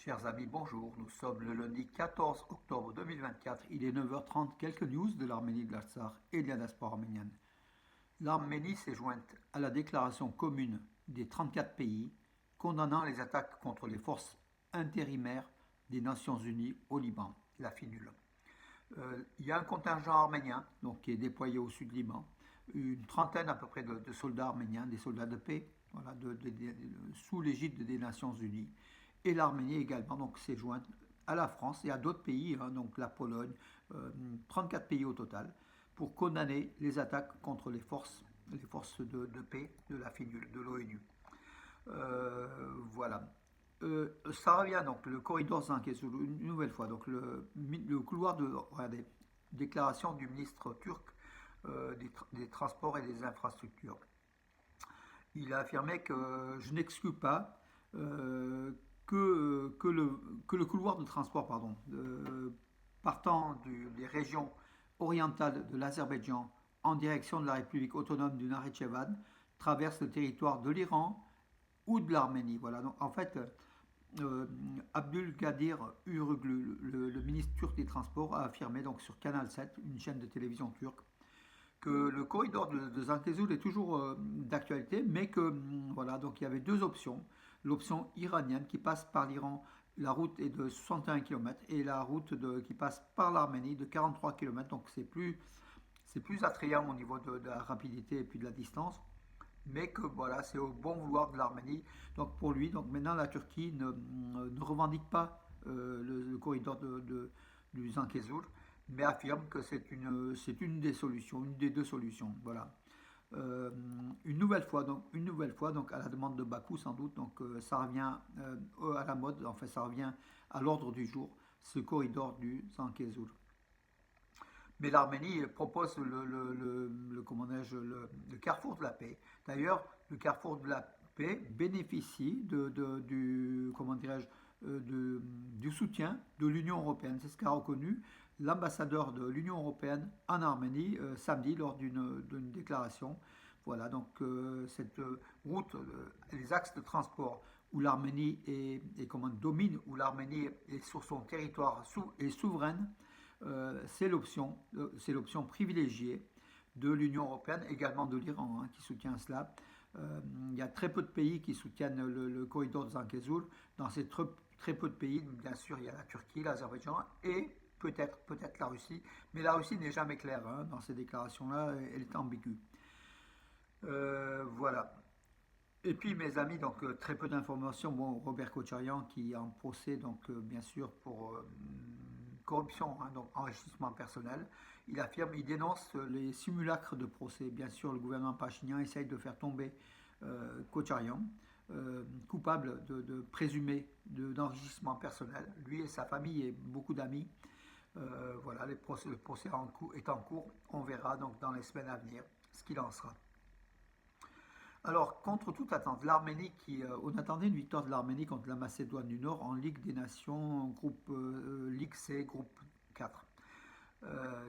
Chers amis, bonjour. Nous sommes le lundi 14 octobre 2024. Il est 9h30. Quelques news de l'Arménie, de l'Artsakh et de la diaspora arménienne. L'Arménie s'est jointe à la déclaration commune des 34 pays condamnant les attaques contre les forces intérimaires des Nations Unies au Liban, la FINUL. Il y a un contingent arménien donc, qui est déployé au sud Liban, une trentaine à peu près de soldats arméniens, des soldats de paix, voilà, sous l'égide des Nations Unies. Et l'Arménie également donc s'est jointe à la France et à d'autres pays, hein, donc la Pologne, 34 pays au total, pour condamner les attaques contre les forces de paix de la FINUL, de l'ONU. Voilà. Ça revient donc le corridor 5 une nouvelle fois, donc le couloir de regardez, déclaration du ministre turc des Transports et des Infrastructures. Il a affirmé que je n'exclus pas que le couloir de transport partant des régions orientales de l'Azerbaïdjan en direction de la République autonome du Nakhitchevan traverse le territoire de l'Iran ou de l'Arménie. Voilà. Donc, en fait, Abdülkadir Uruglu, le ministre turc des Transports, a affirmé donc sur Canal 7, une chaîne de télévision turque, que le corridor de Zangezur est toujours d'actualité, mais que voilà, donc il y avait deux options. L'option iranienne qui passe par l'Iran, la route est de 61 km, et la route qui passe par l'Arménie de 43 km, donc c'est plus attrayant au niveau de la rapidité et puis de la distance, mais que voilà, c'est au bon vouloir de l'Arménie. Donc pour lui, donc maintenant la Turquie ne revendique pas le corridor du Zangezur, mais affirme que c'est une des solutions, une des deux solutions. Voilà. Euh, une nouvelle fois, donc à la demande de Bakou sans doute, donc ça revient à la mode, enfin ça revient à l'ordre du jour, ce corridor du Zangezur. Mais l'Arménie propose comment le carrefour de la paix. D'ailleurs, le carrefour de la paix bénéficie comment dirais-je, du soutien de l'Union européenne. C'est ce qu'a reconnu l'ambassadeur de l'Union européenne en Arménie samedi lors d'une déclaration. Voilà, donc cette route, les axes de transport où l'Arménie domine, où l'Arménie est sur son territoire est souveraine, c'est l'option privilégiée de l'Union européenne, également de l'Iran qui soutient cela. Il y a très peu de pays qui soutiennent le corridor de Zangezur. Dans ces très peu de pays, bien sûr, il y a la Turquie, l'Azerbaïdjan et peut-être la Russie. Mais la Russie n'est jamais claire dans ces déclarations-là, elle est ambiguë. Voilà. Et puis mes amis, donc très peu d'informations. Bon, Robert Kocharian qui est en procès, donc bien sûr pour corruption, donc enrichissement personnel. Il dénonce les simulacres de procès. Bien sûr, le gouvernement pachinian essaye de faire tomber Kocharian, coupable de présumé d'enrichissement personnel. Lui et sa famille et beaucoup d'amis. Voilà, le procès est en cours. On verra donc dans les semaines à venir ce qu'il en sera. Alors, contre toute attente, l'Arménie on attendait une victoire de l'Arménie contre la Macédoine du Nord en Ligue des Nations, groupe Ligue C, groupe 4.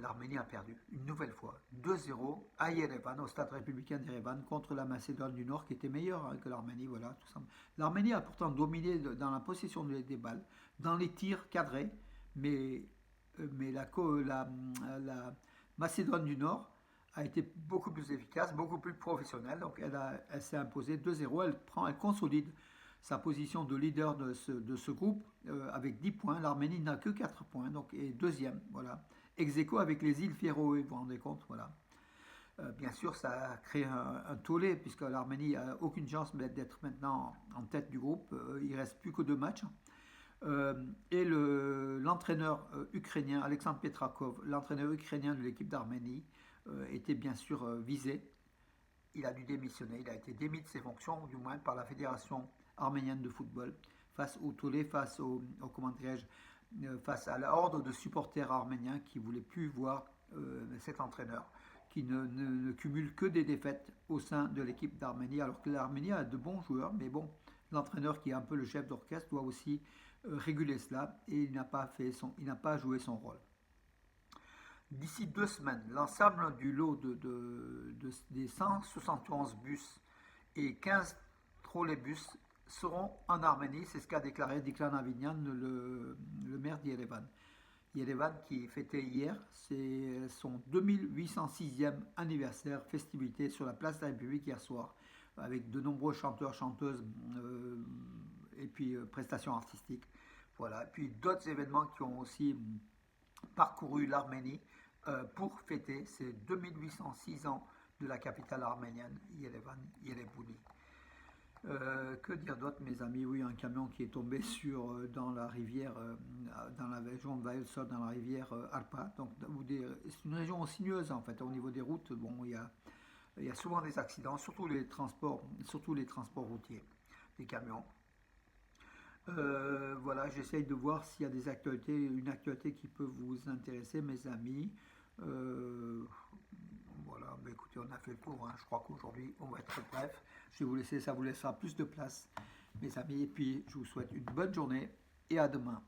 L'Arménie a perdu une nouvelle fois 2-0 à Yerevan, au stade républicain d'Yerevan, contre la Macédoine du Nord qui était meilleure que l'Arménie. Voilà, tout simplement. L'Arménie a pourtant dominé dans la possession des balles, dans les tirs cadrés, mais la Macédoine du Nord a été beaucoup plus efficace, beaucoup plus professionnelle. Donc elle s'est imposée 2-0. Elle consolide sa position de leader de ce groupe avec 10 points. L'Arménie n'a que 4 points, donc est deuxième. Voilà. Ex aequo avec les îles Féroé, vous vous rendez compte, voilà. Bien sûr, ça a créé un tollé, puisque l'Arménie n'a aucune chance d'être maintenant en tête du groupe. Il ne reste plus que 2 matchs. Et l'entraîneur ukrainien, Alexandre Petrakov, l'entraîneur ukrainien de l'équipe d'Arménie, était bien sûr visé. Il a dû démissionner, il a été démis de ses fonctions, du moins par la Fédération arménienne de football, face au tollé, comment dirais-je, face à la horde de supporters arméniens qui ne voulaient plus voir cet entraîneur, qui ne cumule que des défaites au sein de l'équipe d'Arménie, alors que l'Arménie a de bons joueurs, mais bon, l'entraîneur qui est un peu le chef d'orchestre doit aussi réguler cela, et il n'a pas joué son rôle. D'ici 2 semaines, l'ensemble du lot des 171 bus et 15 trolleybus seront en Arménie, c'est ce qu'a déclaré Diklan Avignon, le maire d'Yerevan. Yerevan qui fêtait hier, c'est son 2806e anniversaire, festivité sur la place de la République hier soir, avec de nombreux chanteurs, chanteuses et puis prestations artistiques. Voilà. Et puis d'autres événements qui ont aussi parcouru l'Arménie pour fêter ces 2806 ans de la capitale arménienne, Yerevan, Yerevouni. Que dire d'autre, mes amis? Oui, un camion qui est tombé dans la rivière, dans la région de Vailsod, dans la rivière Alpa. Donc, c'est une région sinueuse en fait. Au niveau des routes, bon, il y a souvent des accidents, surtout les transports routiers, des camions. Voilà, j'essaye de voir s'il y a une actualité qui peut vous intéresser, mes amis. Euh, voilà, bah écoutez, on a fait le tour, hein. Je crois qu'aujourd'hui, on va être bref. Je vais vous laisser, ça vous laissera plus de place, mes amis. Et puis, je vous souhaite une bonne journée et à demain.